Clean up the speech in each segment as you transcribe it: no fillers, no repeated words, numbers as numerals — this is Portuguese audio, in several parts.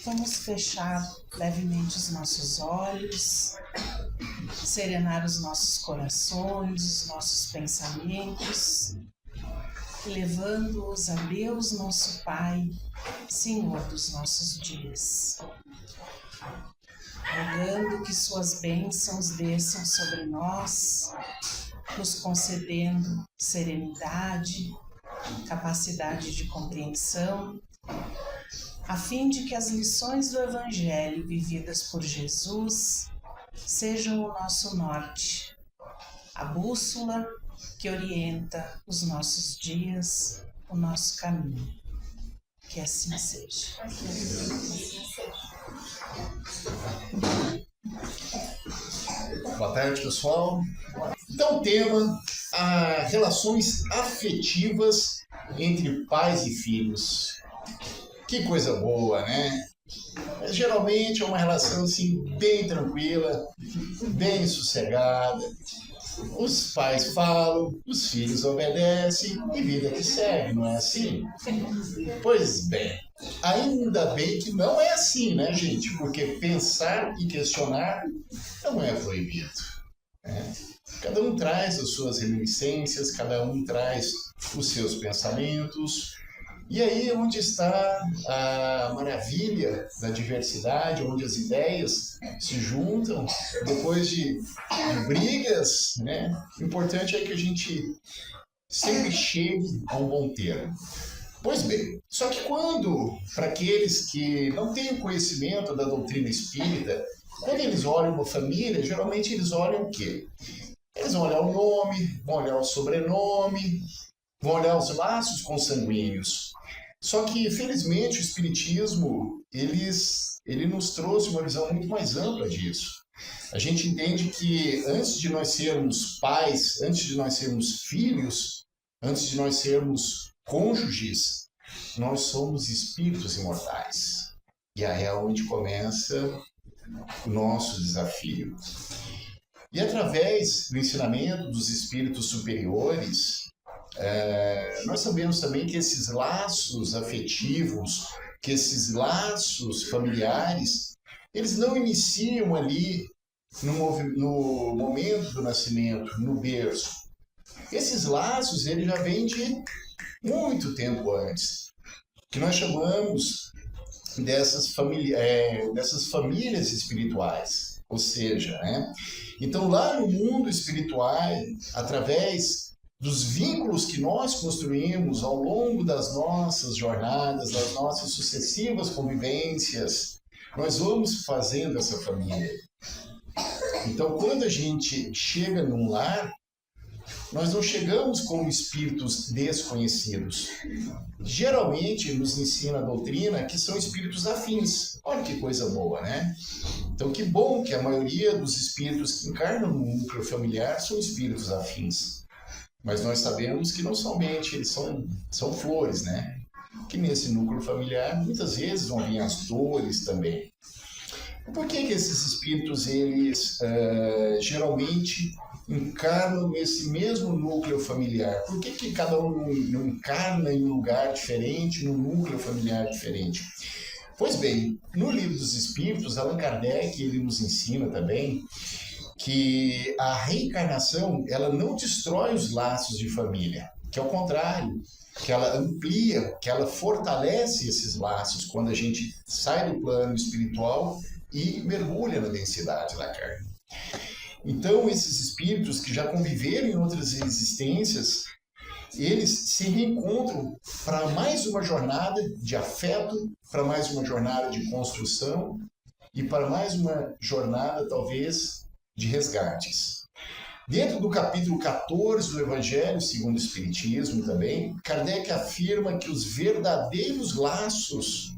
Vamos fechar levemente os nossos olhos, serenar os nossos corações, os nossos pensamentos, levando-os a Deus, nosso Pai, Senhor dos nossos dias. Rogando que suas bênçãos desçam sobre nós, nos concedendo serenidade, capacidade de compreensão, a fim de que as lições do Evangelho vividas por Jesus sejam o nosso norte, a bússola que orienta os nossos dias, o nosso caminho. Que assim seja. Boa tarde, pessoal. Então, o tema: relações afetivas entre pais e filhos. Que coisa boa, né? Mas, geralmente é uma relação assim, bem tranquila, bem sossegada. Os pais falam, os filhos obedecem e vida que segue, não é assim? Pois bem, ainda bem que não é assim, né, gente? Porque pensar e questionar não é proibido, né? Cada um traz as suas reminiscências, cada um traz os seus pensamentos. E aí é onde está a maravilha da diversidade, onde as ideias se juntam depois de brigas, né? O importante é que a gente sempre chegue a um bom termo. Pois bem, só que para aqueles que não têm conhecimento da doutrina espírita, quando eles olham uma família, geralmente eles olham o quê? Eles vão olhar o nome, vão olhar o sobrenome, vão olhar os laços consanguíneos. Só que, felizmente, o Espiritismo, ele nos trouxe uma visão muito mais ampla disso. A gente entende que antes de nós sermos pais, antes de nós sermos filhos, antes de nós sermos cônjuges, nós somos espíritos imortais. E aí é onde começa o nosso desafio. E através do ensinamento dos espíritos superiores, nós sabemos também que esses laços afetivos, que esses laços familiares, eles não iniciam ali no momento do nascimento, no berço. Esses laços, eles já vêm de muito tempo antes, que nós chamamos dessas famílias espirituais. Ou seja, né? Então lá no mundo espiritual, através dos vínculos que nós construímos ao longo das nossas jornadas, das nossas sucessivas convivências, nós vamos fazendo essa família. Então, quando a gente chega num lar, nós não chegamos como espíritos desconhecidos. Geralmente nos ensina a doutrina que são espíritos afins. Olha que coisa boa, né? Então, que bom que a maioria dos espíritos que encarnam no núcleo familiar são espíritos afins. Mas nós sabemos que não somente eles são flores, né? Que nesse núcleo familiar muitas vezes vão vir as dores também. Por que esses espíritos, eles geralmente encarnam esse mesmo núcleo familiar? Por que cada um não encarna em um lugar diferente, num núcleo familiar diferente? Pois bem, no Livro dos Espíritos, Allan Kardec, ele nos ensina também que a reencarnação, ela não destrói os laços de família, que ao contrário, que ela amplia, que ela fortalece esses laços quando a gente sai do plano espiritual e mergulha na densidade da carne. Então, esses espíritos que já conviveram em outras existências, eles se reencontram para mais uma jornada de afeto, para mais uma jornada de construção e para mais uma jornada, talvez, de resgates. Dentro do capítulo 14 do Evangelho segundo o Espiritismo também, Kardec afirma que os verdadeiros laços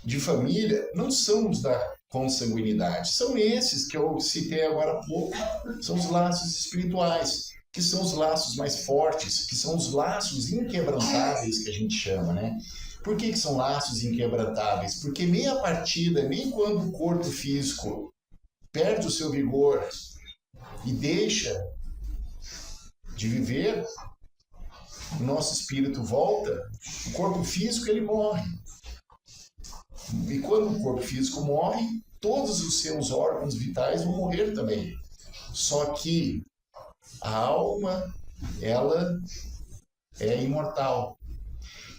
de família não são os da consanguinidade, são esses que eu citei agora há pouco, são os laços espirituais, que são os laços mais fortes, que são os laços inquebrantáveis que a gente chama, né? Por que são laços inquebrantáveis? Porque nem a partida, nem quando o corpo físico perde o seu vigor e deixa de viver, o nosso espírito volta, o corpo físico ele morre. E quando o corpo físico morre, todos os seus órgãos vitais vão morrer também. Só que a alma, ela é imortal.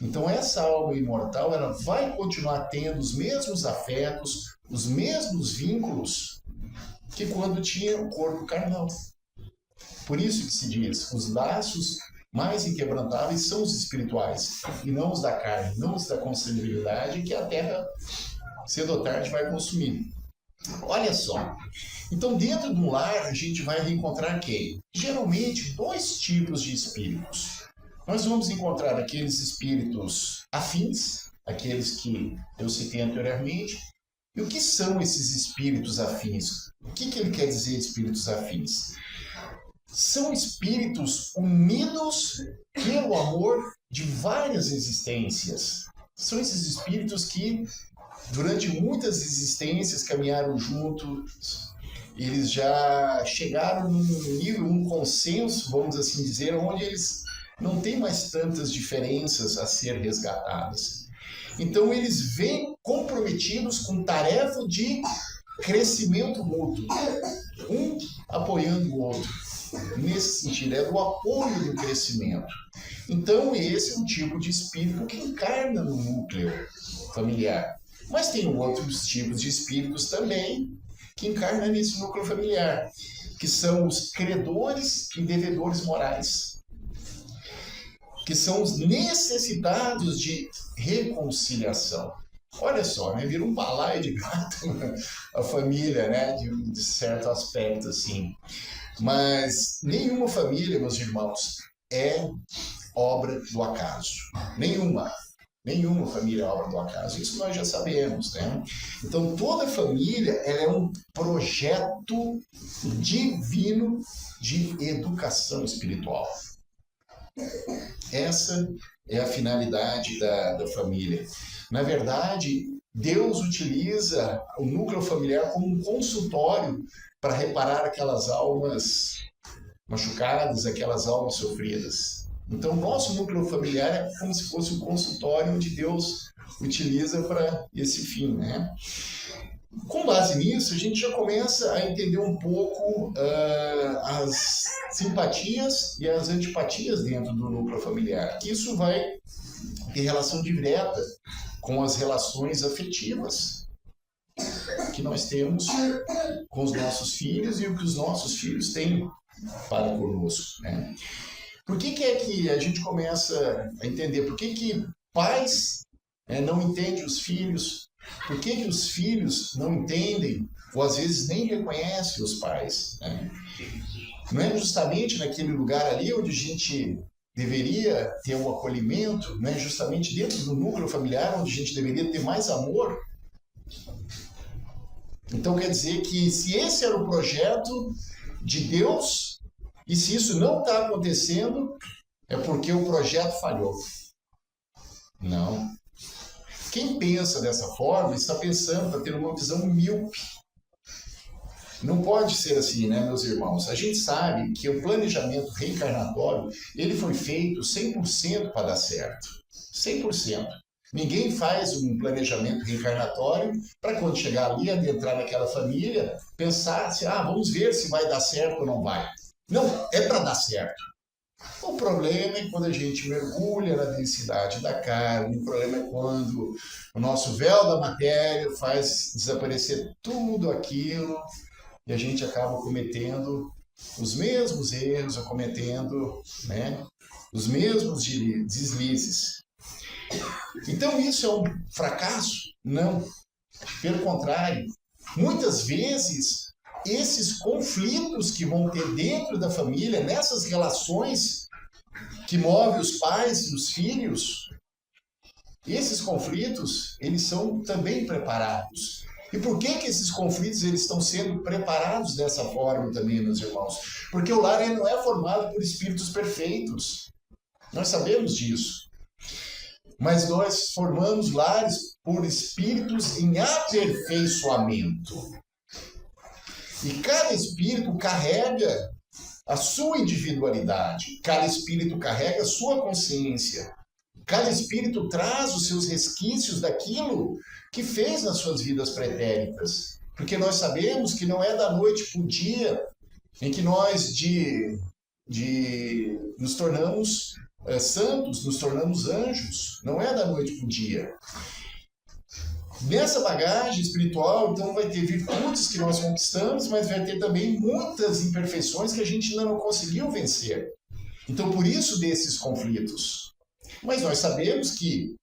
Então essa alma imortal, ela vai continuar tendo os mesmos afetos, os mesmos vínculos que quando tinha o corpo carnal. Por isso que se diz, os laços mais inquebrantáveis são os espirituais, e não os da carne, não os da consanguinidade, que a terra, cedo ou tarde, vai consumir. Olha só, então dentro de um lar a gente vai reencontrar quem? Geralmente 2 tipos de espíritos. Nós vamos encontrar aqueles espíritos afins, aqueles que eu citei anteriormente. E o que são esses espíritos afins? O que ele quer dizer espíritos afins? São espíritos unidos pelo amor de várias existências. São esses espíritos que, durante muitas existências, caminharam juntos. Eles já chegaram num nível, um consenso, vamos assim dizer, onde eles não têm mais tantas diferenças a ser resgatadas. Então, eles vêm comprometidos com tarefa de crescimento mútuo, um apoiando o outro. Nesse sentido, é do apoio do crescimento. Então, esse é um tipo de espírito que encarna no núcleo familiar. Mas tem outros tipos de espíritos também que encarnam nesse núcleo familiar, que são os credores e devedores morais, que são os necessitados de reconciliação. Olha só, né? Vira um balaio de gato a família, né? De certo aspecto, assim. Mas nenhuma família, meus irmãos, é obra do acaso. Nenhuma família é obra do acaso. Isso nós já sabemos, né? Então, toda família ela é um projeto divino de educação espiritual. Essa é a finalidade da família. Na verdade, Deus utiliza o núcleo familiar como um consultório para reparar aquelas almas machucadas, aquelas almas sofridas. Então, nosso núcleo familiar é como se fosse um consultório onde Deus utiliza para esse fim, né? Com base nisso, a gente já começa a entender um pouco as simpatias e as antipatias dentro do núcleo familiar. Isso vai ter relação direta com as relações afetivas que nós temos com os nossos filhos e o que os nossos filhos têm para conosco, né? Por que é que a gente começa a entender? Por que pais não entendem os filhos? Por que os filhos não entendem ou às vezes nem reconhecem os pais, né? Não é justamente naquele lugar ali onde a gente deveria ter um acolhimento, não é justamente dentro do núcleo familiar onde a gente deveria ter mais amor? Então quer dizer que se esse era o projeto de Deus e se isso não está acontecendo, é porque o projeto falhou. Não. Quem pensa dessa forma está pensando para ter uma visão míope. Não pode ser assim, né, meus irmãos? A gente sabe que o planejamento reencarnatório ele foi feito 100% para dar certo. 100%. Ninguém faz um planejamento reencarnatório para quando chegar ali, adentrar naquela família, pensar assim, vamos ver se vai dar certo ou não vai. Não, é para dar certo. O problema é quando a gente mergulha na densidade da carne, o problema é quando o nosso véu da matéria faz desaparecer tudo aquilo e a gente acaba cometendo os mesmos erros, ou cometendo, né, os mesmos deslizes. Então isso é um fracasso? Não. Pelo contrário, muitas vezes esses conflitos que vão ter dentro da família, nessas relações que movem os pais e os filhos, esses conflitos, eles são também preparados. E por que esses conflitos eles estão sendo preparados dessa forma também, meus irmãos? Porque o lar ele não é formado por espíritos perfeitos. Nós sabemos disso. Mas nós formamos lares por espíritos em aperfeiçoamento. E cada espírito carrega a sua individualidade. Cada espírito carrega a sua consciência. Cada espírito traz os seus resquícios daquilo que fez nas suas vidas pretéritas. Porque nós sabemos que não é da noite para o dia em que nós nos tornamos santos, nos tornamos anjos. Não é da noite para o dia. Nessa bagagem espiritual, então, vai ter virtudes que nós conquistamos, mas vai ter também muitas imperfeições que a gente ainda não conseguiu vencer. Então, por isso desses conflitos. Mas nós sabemos que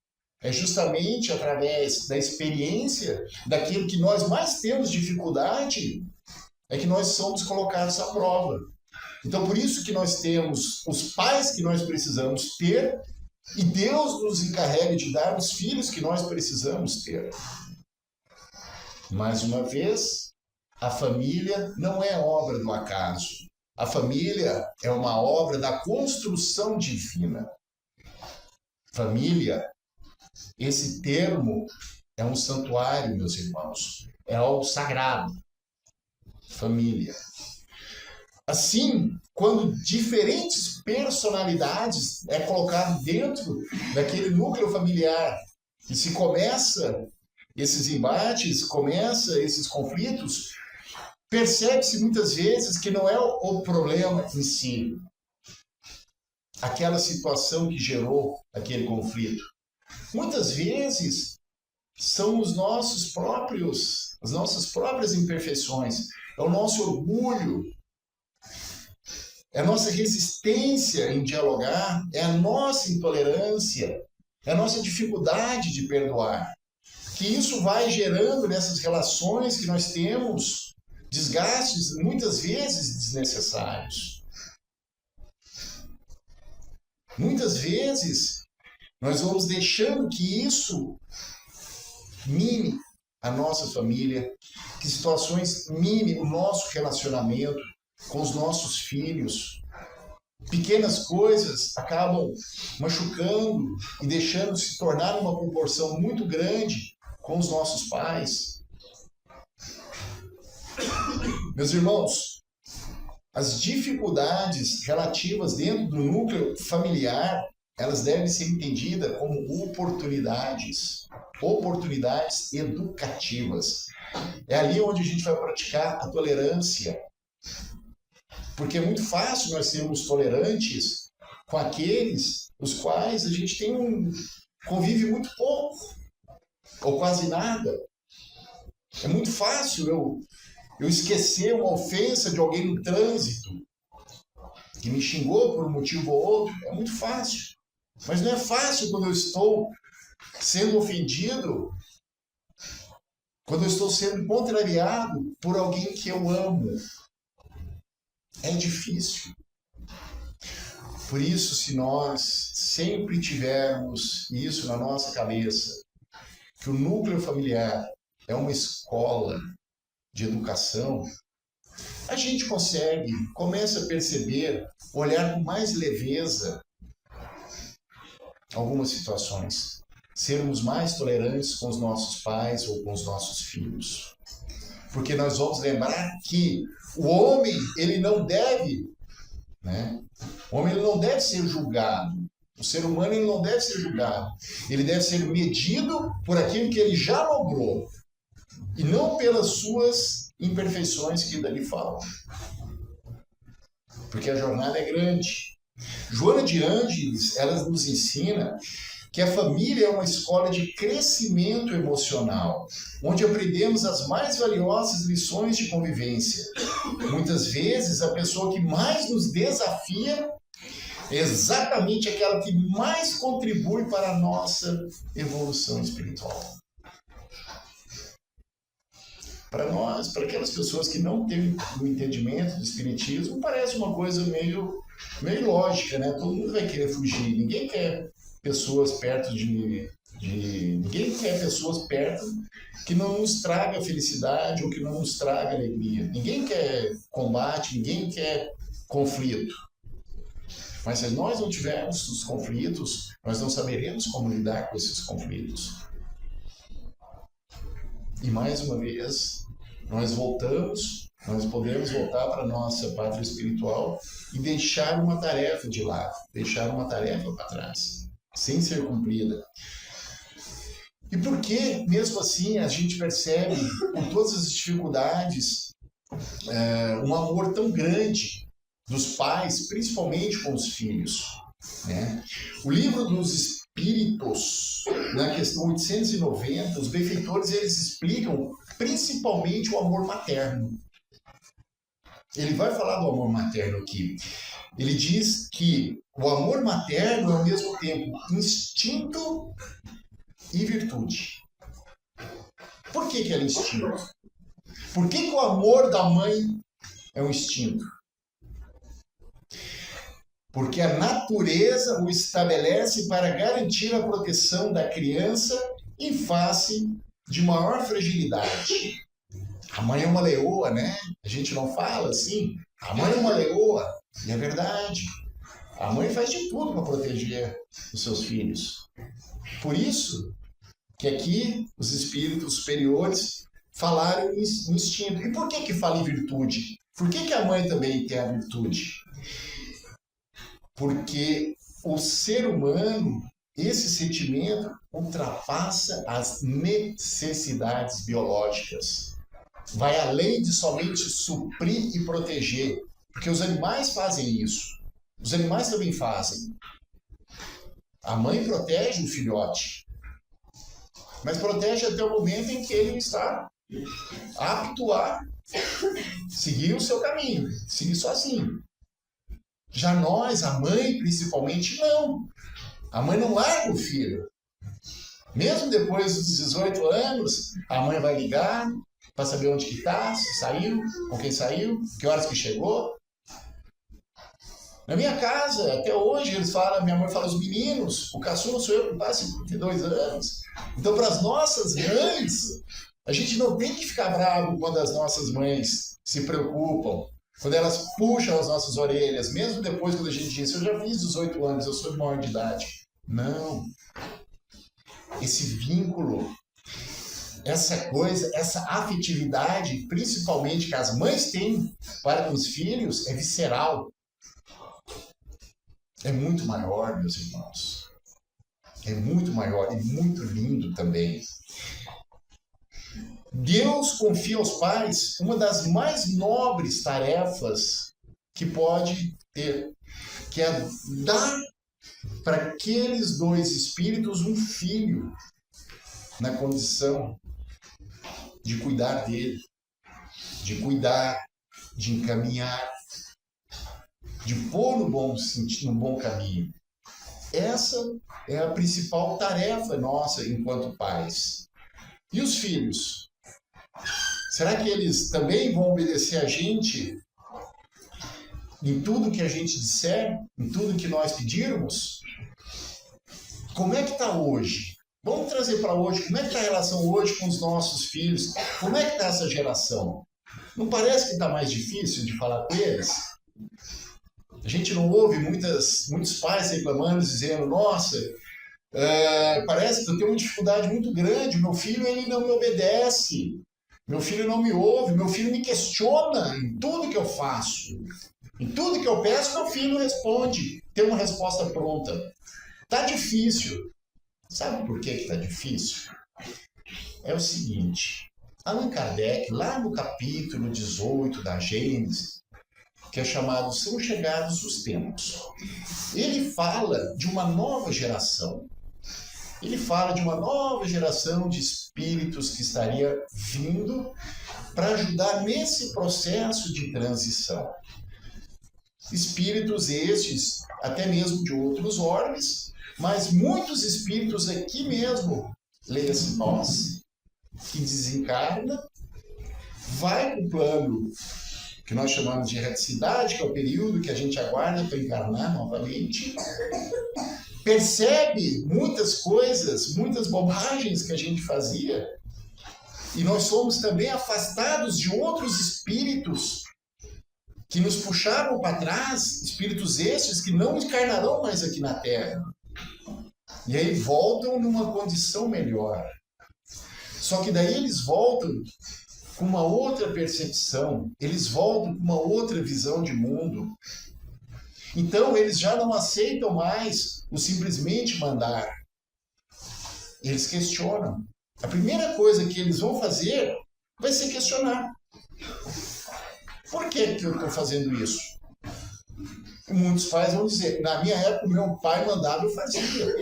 é justamente através da experiência, daquilo que nós mais temos dificuldade, é que nós somos colocados à prova. Então, por isso que nós temos os pais que nós precisamos ter, e Deus nos encarrega de dar os filhos que nós precisamos ter. Mais uma vez, a família não é obra do acaso. A família é uma obra da construção divina. Família, esse termo é um santuário, meus irmãos. É algo sagrado. Família. Assim, quando diferentes personalidades é colocado dentro daquele núcleo familiar e se começa esses embates, começa esses conflitos, percebe-se muitas vezes que não é o problema em si, aquela situação que gerou aquele conflito. Muitas vezes são as nossas próprias imperfeições, é o nosso orgulho, é a nossa resistência em dialogar, é a nossa intolerância, é a nossa dificuldade de perdoar. Que isso vai gerando nessas relações que nós temos desgastes, muitas vezes desnecessários. Muitas vezes nós vamos deixando que isso mine a nossa família, que situações mine o nosso relacionamento com os nossos filhos. Pequenas coisas acabam machucando e deixando se tornar uma proporção muito grande com os nossos pais. Meus irmãos, as dificuldades relativas dentro do núcleo familiar, elas devem ser entendidas como oportunidades educativas. É ali onde a gente vai praticar a tolerância. Porque é muito fácil nós sermos tolerantes com aqueles os quais a gente convive muito pouco, ou quase nada. É muito fácil eu esquecer uma ofensa de alguém no trânsito, que me xingou por um motivo ou outro. É muito fácil. Mas não é fácil quando eu estou sendo ofendido, quando eu estou sendo contrariado por alguém que eu amo. É difícil. Por isso, se nós sempre tivermos isso na nossa cabeça, que o núcleo familiar é uma escola de educação, a gente começa a perceber, olhar com mais leveza algumas situações, sermos mais tolerantes com os nossos pais ou com os nossos filhos. Porque nós vamos lembrar que o homem, ele não deve ser julgado. O ser humano, ele não deve ser julgado. Ele deve ser medido por aquilo que ele já logrou e não pelas suas imperfeições que dali falam. Porque a jornada é grande. Joana de Ângeles, ela nos ensina que a família é uma escola de crescimento emocional, onde aprendemos as mais valiosas lições de convivência. Muitas vezes, a pessoa que mais nos desafia é exatamente aquela que mais contribui para a nossa evolução espiritual. Para nós, para aquelas pessoas que não têm o entendimento do espiritismo, parece uma coisa meio lógica, né? Todo mundo vai querer fugir, ninguém quer pessoas perto ninguém quer pessoas perto que não nos traga felicidade ou que não nos traga alegria. Ninguém quer combate, ninguém quer conflito. Mas se nós não tivermos os conflitos, nós não saberemos como lidar com esses conflitos. E mais uma vez, nós voltamos Nós podemos voltar para a nossa pátria espiritual e deixar uma tarefa de lado, deixar uma tarefa para trás, sem ser cumprida. E por que, mesmo assim, a gente percebe, com todas as dificuldades, um amor tão grande dos pais, principalmente com os filhos, né? O livro dos Espíritos, na questão 890, os benfeitores eles explicam principalmente o amor materno. Ele vai falar do amor materno aqui. Ele diz que o amor materno é ao mesmo tempo instinto e virtude. Por que é instinto? Por que o amor da mãe é um instinto? Porque a natureza o estabelece para garantir a proteção da criança em face de maior fragilidade. A mãe é uma leoa, né? A gente não fala assim. A mãe é uma leoa. E é verdade. A mãe faz de tudo para proteger os seus filhos. Por isso que aqui os espíritos superiores falaram em instinto. E por que fala em virtude? Por que a mãe também tem a virtude? Porque o ser humano, esse sentimento ultrapassa as necessidades biológicas. Vai além de somente suprir e proteger. Porque os animais fazem isso. Os animais também fazem. A mãe protege o filhote. Mas protege até o momento em que ele está apto a seguir o seu caminho, seguir sozinho. Já nós, a mãe principalmente, não. A mãe não larga o filho. Mesmo depois dos 18 anos, a mãe vai ligar para saber onde que está, se saiu, com quem saiu, que horas que chegou. Na minha casa, até hoje, eles falam, minha mãe fala, os meninos, o caçula sou eu com quase 52 anos. Então, para as nossas mães, a gente não tem que ficar bravo quando as nossas mães se preocupam, quando elas puxam as nossas orelhas, mesmo depois quando a gente diz, eu já fiz 18 anos, eu sou de maior de idade. Não. Esse vínculo, essa coisa, essa afetividade, principalmente que as mães têm para com os filhos, é visceral. É muito maior, meus irmãos. É muito maior e muito lindo também. Deus confia aos pais uma das mais nobres tarefas que pode ter, que é dar para aqueles dois espíritos um filho na condição de cuidar dele, de cuidar, de encaminhar, de pôr no bom sentido, no bom caminho. Essa é a principal tarefa nossa enquanto pais. E os filhos? Será que eles também vão obedecer a gente em tudo que a gente disser, em tudo que nós pedirmos? Como é que está hoje? Vamos trazer para hoje, como é que está a relação hoje com os nossos filhos? Como é que está essa geração? Não parece que está mais difícil de falar com eles? A gente não ouve muitos pais reclamando, dizendo, nossa, parece que eu tenho uma dificuldade muito grande, meu filho ele não me obedece, meu filho não me ouve, meu filho me questiona em tudo que eu faço. Em tudo que eu peço, meu filho responde, tem uma resposta pronta. Está difícil. Sabe por que está difícil? É o seguinte, Allan Kardec, lá no capítulo 18 da Gênesis, que é chamado São Chegados os Tempos, ele fala de uma nova geração. Ele fala de uma nova geração de espíritos que estaria vindo para ajudar nesse processo de transição. Espíritos estes, até mesmo de outros orbes, mas muitos espíritos aqui mesmo, leia-se nós, que desencarna, vai para o plano que nós chamamos de reticidade, que é o período que a gente aguarda para encarnar novamente, percebe muitas coisas, muitas bobagens que a gente fazia, e nós somos também afastados de outros espíritos que nos puxaram para trás, espíritos estes que não encarnarão mais aqui na Terra. E aí voltam numa condição melhor. Só que daí eles voltam com uma outra percepção, eles voltam com uma outra visão de mundo. Então, eles já não aceitam mais o simplesmente mandar. Eles questionam. A primeira coisa que eles vão fazer vai ser questionar. Por que que eu estou fazendo isso? E muitos pais vão dizer, na minha época, meu pai mandava, eu fazia.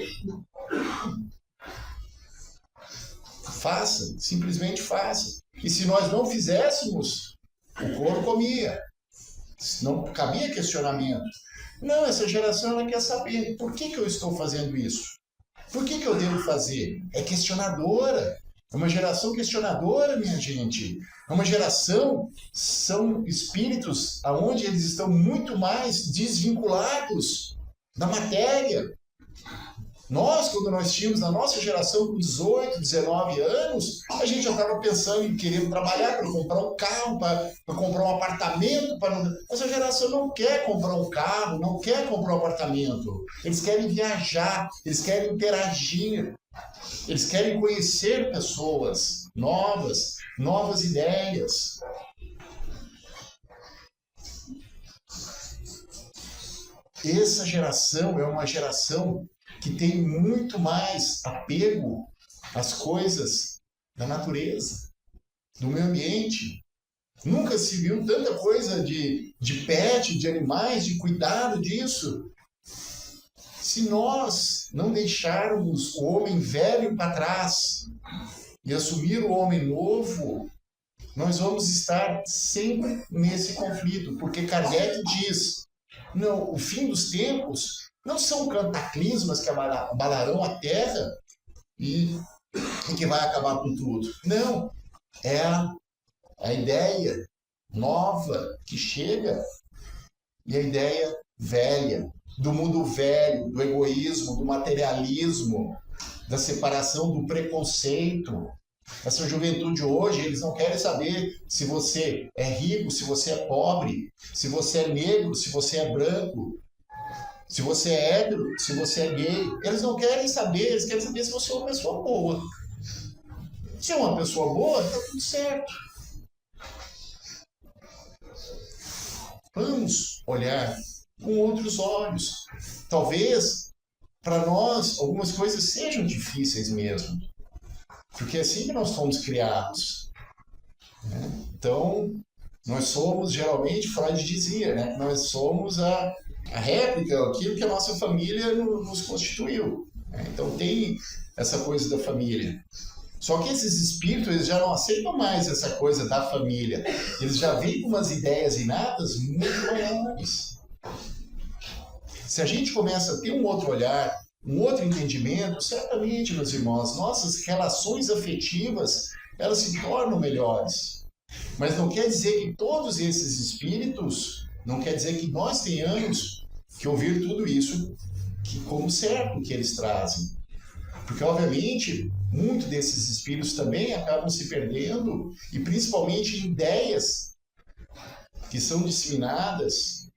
Faça, simplesmente faça. E se nós não fizéssemos, o couro comia. Não cabia questionamento. Não, essa geração ela quer saber por que eu estou fazendo isso? Por que eu devo fazer? É questionadora. É uma geração questionadora, minha gente. É uma geração, são espíritos onde eles estão muito mais desvinculados da matéria. Nós, quando nós tínhamos, na nossa geração, com 18, 19 anos, a gente já estava pensando em querer trabalhar para comprar um carro, para comprar um apartamento. Essa geração não quer comprar um carro, não quer comprar um apartamento. Eles querem viajar, eles querem interagir, eles querem conhecer pessoas novas, novas ideias. Essa geração é uma geração que tem muito mais apego às coisas da natureza, do meio ambiente. Nunca se viu tanta coisa de pet, de animais, de cuidado disso. Se nós não deixarmos o homem velho para trás e assumir o homem novo, nós vamos estar sempre nesse conflito, porque Kardec diz, não, o fim dos tempos não são cataclismas que abalarão a Terra e que vai acabar com tudo. Não, é a ideia nova que chega e a ideia velha, do mundo velho, do egoísmo, do materialismo, da separação, do preconceito. Essa juventude hoje, eles não querem saber se você é rico, se você é pobre, se você é negro, se você é branco, se você é hétero, se você é gay. Eles não querem saber, eles querem saber se você é uma pessoa boa. Se é uma pessoa boa, está tudo certo. Vamos olhar com outros olhos. Talvez, para nós, algumas coisas sejam difíceis mesmo. Porque é assim que nós fomos criados. Né? Então, nós somos, geralmente, Freud dizia, né? Que nós somos a réplica, aquilo que a nossa família nos constituiu. Né? Então, tem essa coisa da família. Só que esses espíritos, eles já não aceitam mais essa coisa da família. Eles já vêm com umas ideias inatas muito maiores. Se a gente começa a ter um outro olhar, um outro entendimento, certamente, meus irmãos, nossas relações afetivas, elas se tornam melhores. Mas não quer dizer que todos esses espíritos, não quer dizer que nós tenhamos que ouvir tudo isso como certo que eles trazem. Porque, obviamente, muitos desses espíritos também acabam se perdendo, e principalmente ideias que são disseminadas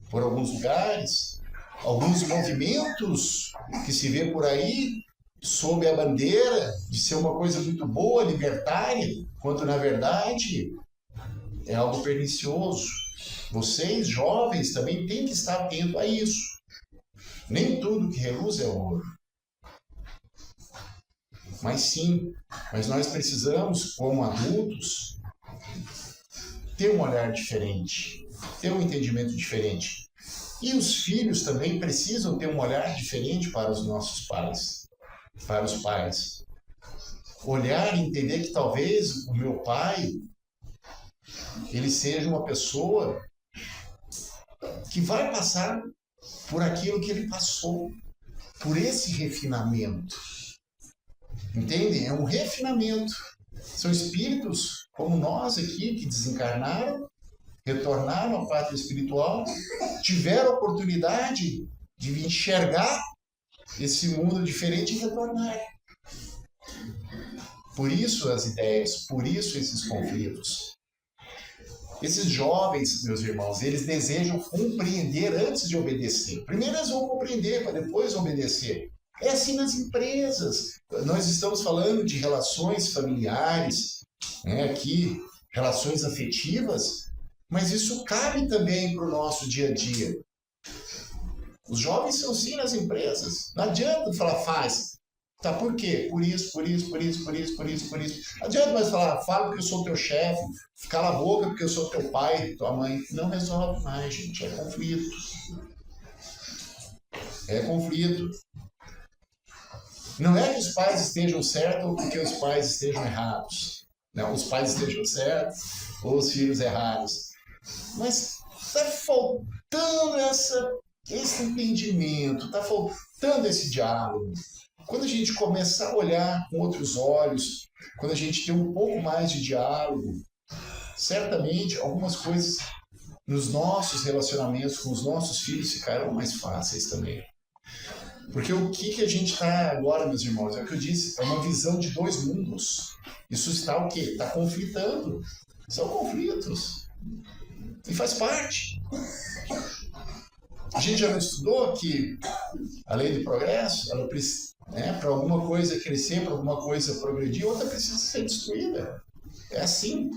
por alguns lugares, alguns movimentos que se vê por aí sob a bandeira de ser uma coisa muito boa, libertária, quando na verdade é algo pernicioso. Vocês, jovens, também têm que estar atentos a isso. Nem tudo que reluz é ouro. Mas sim, mas nós precisamos, como adultos, ter um olhar diferente, ter um entendimento diferente. E os filhos também precisam ter um olhar diferente para os nossos pais, para os pais. Olhar e entender que talvez o meu pai, ele seja uma pessoa que vai passar por aquilo que ele passou, por esse refinamento. Entendem? É um refinamento. São espíritos como nós aqui, que desencarnaram, retornaram à pátria espiritual, tiveram a oportunidade de enxergar esse mundo diferente e retornar. Por isso as ideias, por isso esses conflitos. Esses jovens, meus irmãos, eles desejam compreender antes de obedecer. Primeiro eles vão compreender, para depois obedecer. É assim nas empresas. Nós estamos falando de relações familiares, aqui, relações afetivas, mas isso cabe também para o nosso dia a dia. Os jovens são assim nas empresas. Não adianta falar, faz. Tá, por quê? Por isso. Não adianta mais falar, fala porque eu sou teu chefe, cala a boca porque eu sou teu pai, tua mãe. Não resolve mais, gente. É conflito. É conflito. Não é que os pais estejam certos ou que os pais estejam errados. Não, os pais estejam certos ou os filhos errados. Mas está faltando esse entendimento, está faltando esse diálogo. Quando a gente começar a olhar com outros olhos, quando a gente tem um pouco mais de diálogo, certamente algumas coisas nos nossos relacionamentos com os nossos filhos ficarão mais fáceis também. Porque o que a gente está agora, meus irmãos, é o que eu disse, é uma visão de dois mundos. Isso está o quê? Está conflitando. São conflitos. E faz parte. A gente já não estudou que a lei do progresso, ela precisa, para alguma coisa crescer, para alguma coisa progredir, outra precisa ser destruída. É assim.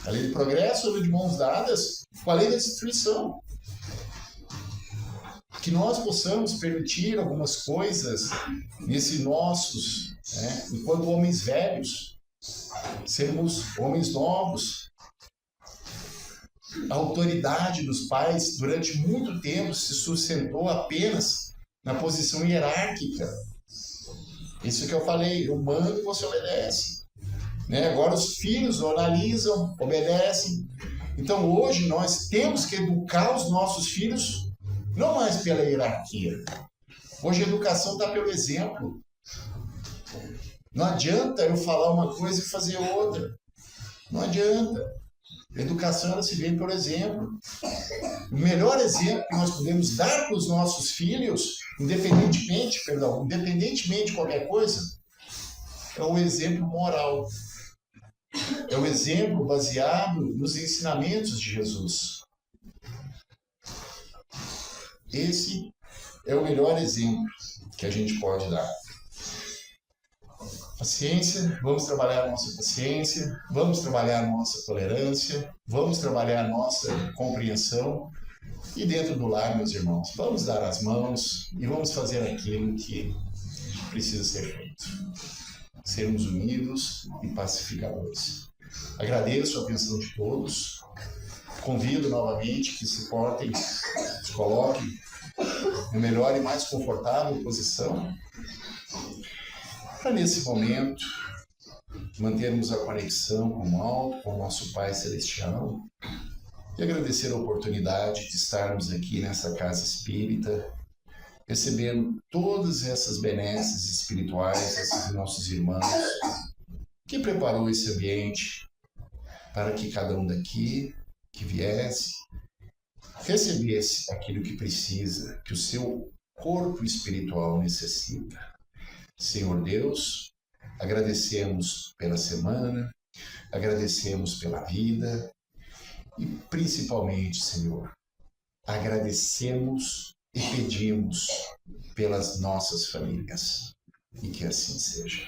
A lei do progresso anda de mãos dadas com a lei da destruição. Que nós possamos permitir algumas coisas nesse nossos, enquanto homens velhos, sermos homens novos. A autoridade dos pais, durante muito tempo, se sustentou apenas na posição hierárquica. Isso que eu falei, eu mando e você obedece. Agora os filhos analisam, obedecem. Então hoje nós temos que educar os nossos filhos não mais pela hierarquia. Hoje a educação está pelo exemplo. Não adianta eu falar uma coisa e fazer outra. Não adianta. A educação ela se vê pelo exemplo. O melhor exemplo que nós podemos dar para os nossos filhos, independentemente de qualquer coisa, é o exemplo moral. É o exemplo baseado nos ensinamentos de Jesus. Esse é o melhor exemplo que a gente pode dar. Paciência, vamos trabalhar a nossa paciência, vamos trabalhar a nossa tolerância, vamos trabalhar a nossa compreensão. E dentro do lar, meus irmãos, vamos dar as mãos e vamos fazer aquilo que precisa ser feito. Sermos unidos e pacificadores. Agradeço a atenção de todos. Convido novamente que se coloquem na melhor e mais confortável posição para nesse momento mantermos a conexão com o alto, com o nosso Pai Celestial e agradecer a oportunidade de estarmos aqui nessa casa espírita, recebendo todas essas benesses espirituais, esses nossos irmãos, que preparou esse ambiente para que cada um daqui que viesse, recebesse aquilo que precisa, que o seu corpo espiritual necessita. Senhor Deus, agradecemos pela semana, agradecemos pela vida e principalmente, Senhor, agradecemos e pedimos pelas nossas famílias. E que assim seja.